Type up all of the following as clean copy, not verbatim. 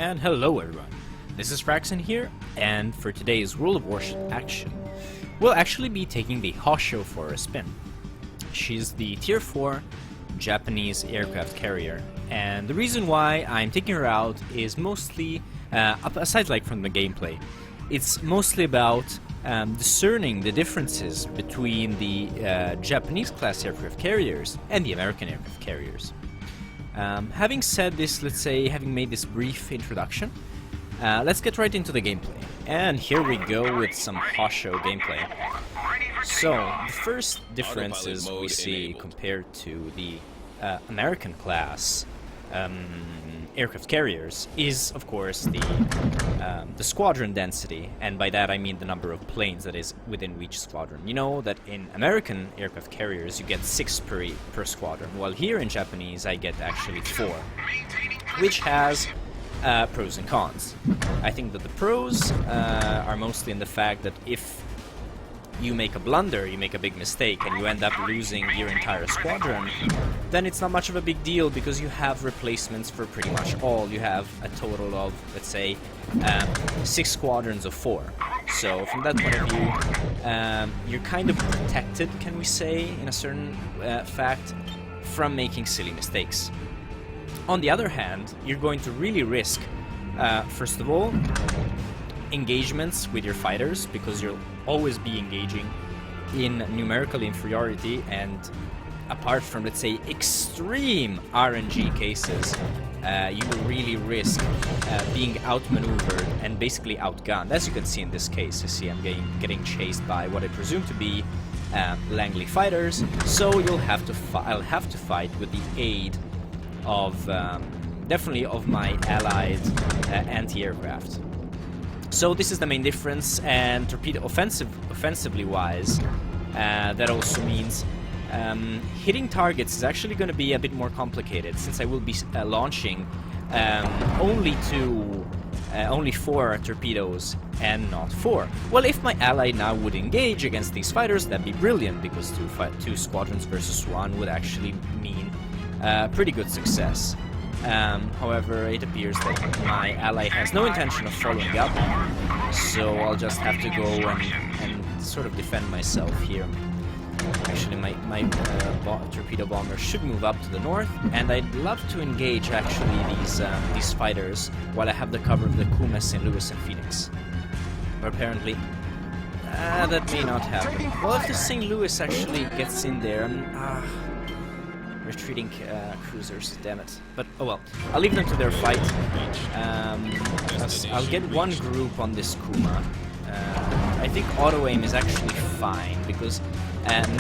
And hello everyone, this is Fraczon here, and for today's World of Warships action, we'll actually be taking the Hosho for a spin. She's the Tier 4 Japanese aircraft carrier, and the reason why I'm taking her out is mostly, aside from the gameplay, it's mostly about discerning the differences between the Japanese class aircraft carriers and the American aircraft carriers. Having said this, let's say, having made this brief introduction, let's get right into the gameplay. And here we go with some Hosho gameplay. So, the first differences we see compared to the American class aircraft carriers is, of course, the squadron density, and by that I mean the number of planes that is within each squadron. You know that in American aircraft carriers you get 6 per squadron, while here in Japanese I get actually 4, which has pros and cons. I think that the pros are mostly in the fact that if you make a blunder, you make a big mistake, and you end up losing your entire squadron, then it's not much of a big deal because you have replacements for pretty much all. You have a total of, let's say, 6 squadrons of 4. So from that point of view, you're kind of protected, can we say, in a certain fact, from making silly mistakes. On the other hand, you're going to really risk, first of all, engagements with your fighters, because you'll always be engaging in numerical inferiority, and apart from, let's say, extreme RNG cases, you will really risk being outmaneuvered and basically outgunned. As you can see in this case, you see I'm getting chased by what I presume to be Langley fighters, so I'll have to fight with the aid of definitely of my allied anti-aircraft. So this is the main difference, and Torpedo offensively wise, that also means hitting targets is actually going to be a bit more complicated, since I will be launching only 4 torpedoes and not 4. Well, if my ally now would engage against these fighters, that'd be brilliant, because 2 squadrons versus 1 would actually mean pretty good success. However, it appears that my ally has no intention of following up, so I'll just have to go and sort of defend myself here. Actually, my torpedo bomber should move up to the north, and I'd love to engage actually these fighters while I have the cover of the Kuma, St. Louis, and Phoenix. But apparently, that may not happen. Well, if the St. Louis actually gets in there, retreating cruisers, damn it. But oh well, I'll leave them to their fight. I'll get one group on this Kuma. I think auto aim is actually fine, because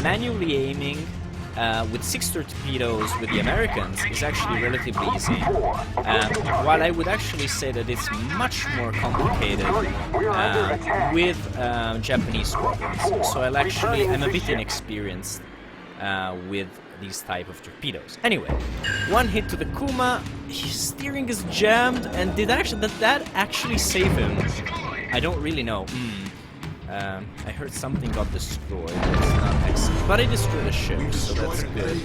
manually aiming with 6 torpedoes with the Americans is actually relatively easy. While I would actually say that it's much more complicated with Japanese squadrons. So I'm a bit inexperienced with these type of torpedoes. Anyway, one hit to the Kuma, his steering is jammed, and did that actually save him? I don't really know. I heard something got destroyed. That's not excellent, but I destroyed a ship, so that's good.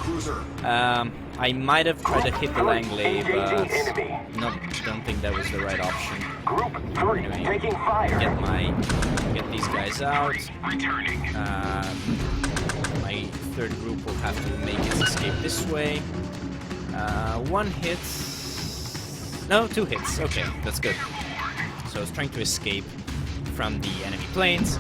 I might have tried to hit the Langley, but don't think that was the right option. Anyway, get these guys out. My third group will have to make its escape this way. 1 hit. No, 2 hits. Okay, that's good. So I was trying to escape from the enemy planes.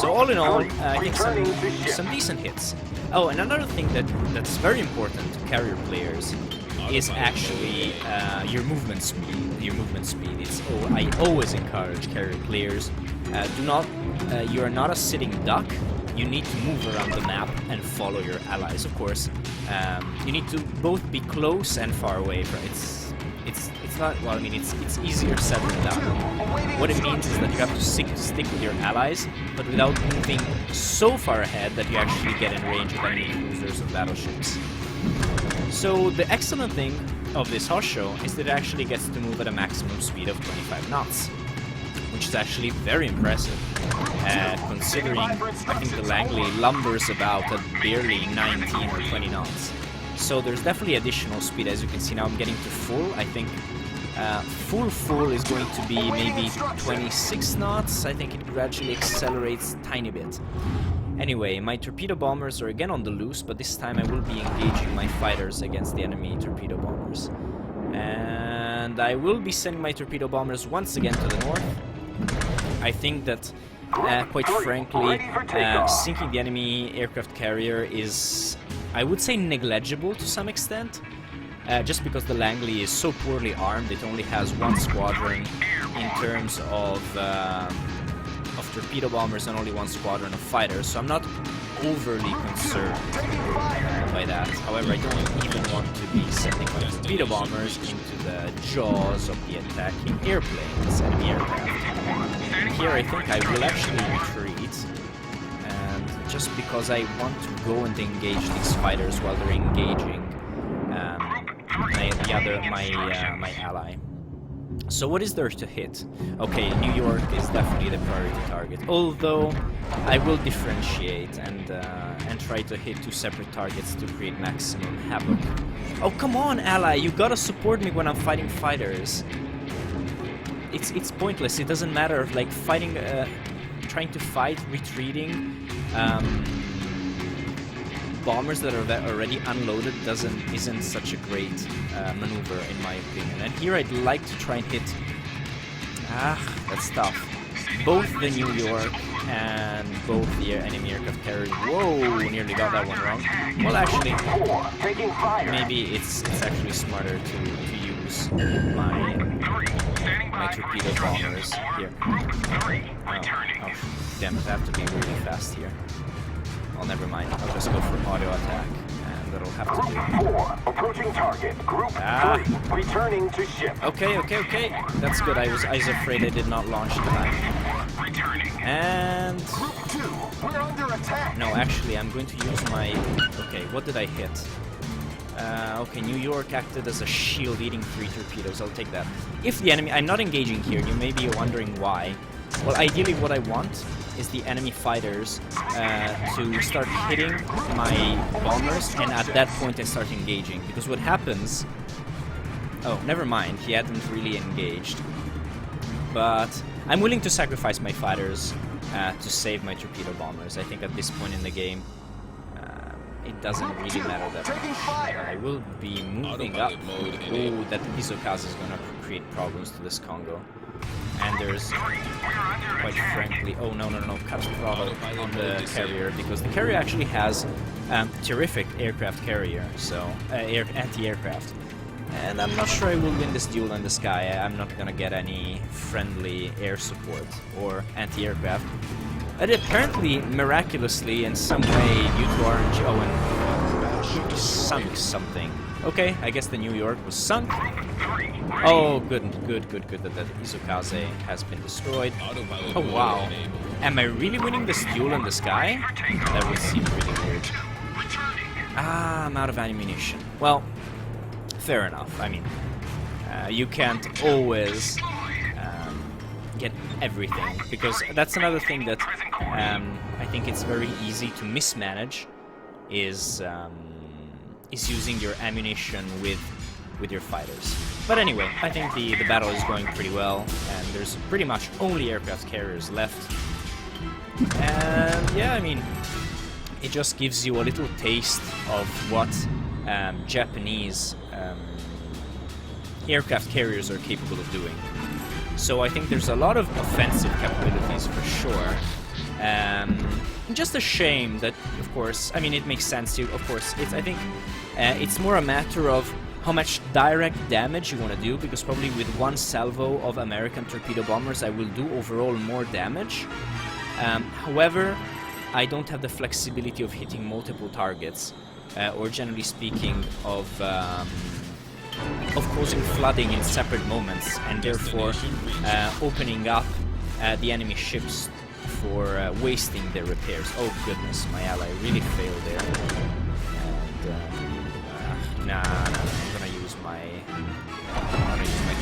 So all in all, I think some decent hits. Oh, and another thing that's very important to carrier players is actually your movement speed. I always encourage carrier players, you are not a sitting duck. You need to move around the map and follow your allies. Of course, you need to both be close and far away. It's not, well, I mean, it's easier said than done. What it means is that you have to stick with your allies, but without moving so far ahead that you actually get in range of enemy cruisers or battleships. So the excellent thing of this Hosho is that it actually gets to move at a maximum speed of 25 knots, which is actually very impressive, considering I think the Langley lumbers about at barely 19 or 20 knots. So there's definitely additional speed. As you can see now, I'm getting to full. I think Full is going to be maybe 26 knots. I think it gradually accelerates a tiny bit. Anyway, my torpedo bombers are again on the loose, but this time I will be engaging my fighters against the enemy torpedo bombers. And I will be sending my torpedo bombers once again to the north. I think that, quite frankly, sinking the enemy aircraft carrier is, I would say, negligible to some extent. Just because the Langley is so poorly armed, it only has one squadron in terms of torpedo bombers and only one squadron of fighters, so I'm not overly concerned by that. However, I don't even want to be sending my torpedo bombers into the jaws of the attacking airplanes, enemy aircraft. Here I think I will actually retreat, and just because I want to go and engage these fighters while they're engaging my ally. So what is there to hit? Okay, New York is definitely the priority target. Although I will differentiate and try to hit two separate targets to create maximum havoc. Oh come on, ally! You gotta support me when I'm fighting fighters. It's pointless. It doesn't matter. Like fighting, trying to fight, retreating. Bombers that are already unloaded isn't such a great maneuver in my opinion. And here I'd like to try and hit. That's tough. Both the New York and both the enemy aircraft carriers. Whoa, nearly got that one wrong. Well, actually, maybe it's actually smarter to use my torpedo bombers here. Oh, damn it! I have to be really fast here. Oh, never mind. I'll just go for auto attack, and that'll have to do. Group 4, approaching target. Group 3, returning to ship. Okay. That's good. I was afraid I did not launch the knife. Returning. And Group 2, we're under attack. no, actually, I'm going to use my. Okay, what did I hit? Okay, New York acted as a shield, eating 3 torpedoes. I'll take that. If the enemy, I'm not engaging here. You may be wondering why. Well, ideally, what I want is the enemy fighters to start hitting my bombers, and at that point I start engaging. Because what happens... Oh, never mind, he hadn't really engaged. But I'm willing to sacrifice my fighters to save my torpedo bombers. I think at this point in the game, it doesn't really matter that much. I will be moving up. Oh, that Isokaze is going to create problems to this Congo. And there's, quite frankly, oh no, cut throttle on the carrier, because the carrier actually has terrific aircraft carrier, so anti-aircraft. And I'm not sure I will win this duel in the sky. I'm not gonna get any friendly air support or anti-aircraft. And apparently, miraculously, in some way, due to RNG, oh, and sunk something. Okay, I guess the New York was sunk. Oh, good that Isokaze has been destroyed. Oh, wow. Am I really winning this duel in the sky? That would seem really weird. I'm out of ammunition. Well, fair enough. I mean, you can't always get everything, because that's another thing that I think it's very easy to mismanage, is using your ammunition with your fighters. But anyway, I think the battle is going pretty well, and there's pretty much only aircraft carriers left. And yeah, I mean, it just gives you a little taste of what Japanese aircraft carriers are capable of doing. So I think there's a lot of offensive capabilities for sure. Just a shame that, of course, I mean, it makes sense to, of course, I think it's more a matter of how much direct damage you want to do, because probably with one salvo of American torpedo bombers I will do overall more damage. However, I don't have the flexibility of hitting multiple targets, or generally speaking of causing flooding in separate moments, and therefore opening up the enemy ships for wasting their repairs. Oh goodness, my ally really failed there. And nah, I'm gonna use my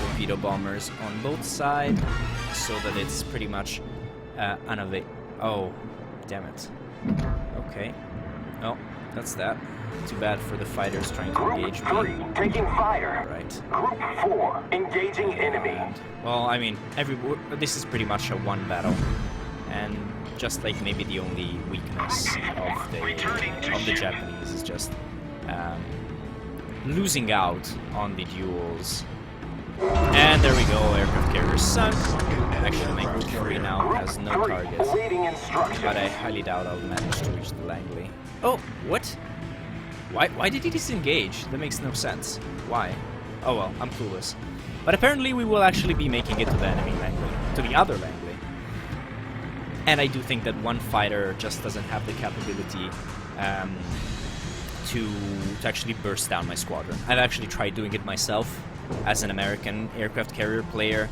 torpedo bombers on both sides, so that it's pretty much unavailable. Oh, damn it. Okay. Oh, that's that. Too bad for the fighters trying to Group engage 3 me. taking fire. Right. Group 4 engaging enemy. Well, I mean, this is pretty much a one battle, and just like maybe the only weakness of the Japanese is just losing out on the duels. And there we go, aircraft carrier sunk. Actually, my group 3 now has no target, Awaiting instructions. but I highly doubt I'll manage to reach the Langley. Oh, what? Why did he disengage? That makes no sense. Why? Oh well, I'm clueless. But apparently we will actually be making it to the enemy Langley, to the other Langley. And I do think that one fighter just doesn't have the capability to actually burst down my squadron. I've actually tried doing it myself as an American aircraft carrier player,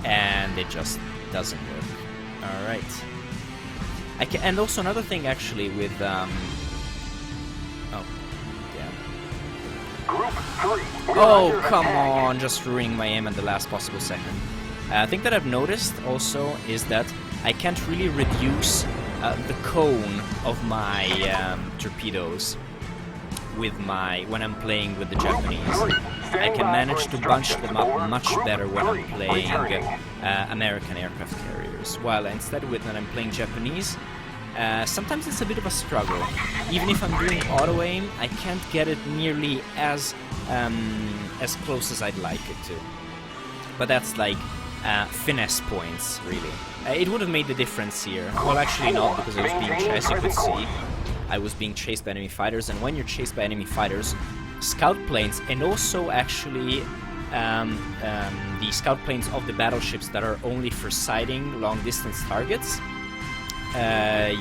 and it just doesn't work. Alright. And also another thing actually with... Group 3. Oh, come on, just ruining my aim at the last possible second. A thing that I've noticed also is that I can't really reduce the cone of my torpedoes when I'm playing with the Japanese. I can manage to bunch them up much better when I'm playing American aircraft carriers, while instead when I'm playing Japanese, sometimes it's a bit of a struggle. Even if I'm doing auto aim, I can't get it nearly as close as I'd like it to. But that's like finesse points, really. It would have made the difference here. Well, actually not, because I was being chased, as you could see. I was being chased by enemy fighters, and when you're chased by enemy fighters, scout planes, and also actually the scout planes of the battleships that are only for sighting long-distance targets,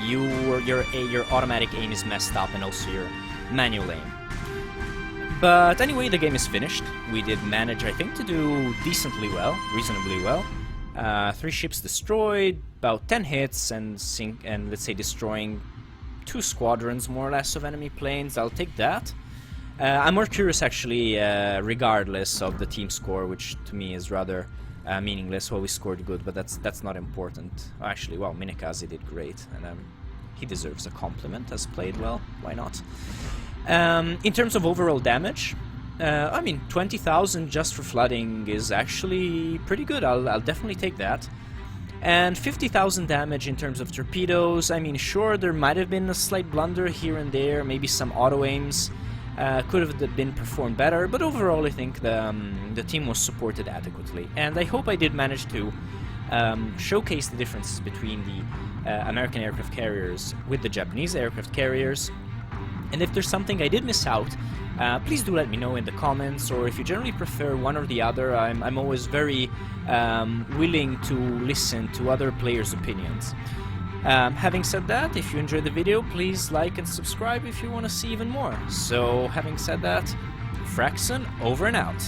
your automatic aim is messed up, and also your manual aim. But anyway, the game is finished. We did manage, I think, to do decently well, reasonably well. 3 ships destroyed, about 10 hits, and let's say destroying 2 squadrons, more or less, of enemy planes. I'll take that. I'm more curious, actually, regardless of the team score, which to me is rather meaningless. Well, we scored good, but that's not important. Actually, well, Minekaze did great, and he deserves a compliment, has played well. Why not? In terms of overall damage, I mean, 20,000 just for flooding is actually pretty good. I'll definitely take that. And 50,000 damage in terms of torpedoes. I mean, sure, there might have been a slight blunder here and there, maybe some auto aims could have been performed better, but overall I think the team was supported adequately. And I hope I did manage to showcase the differences between the American aircraft carriers with the Japanese aircraft carriers. And if there's something I did miss out, please do let me know in the comments, or if you generally prefer one or the other. I'm always very willing to listen to other players' opinions. Having said that, if you enjoyed the video, please like and subscribe if you want to see even more. So, having said that, Fraczon over and out.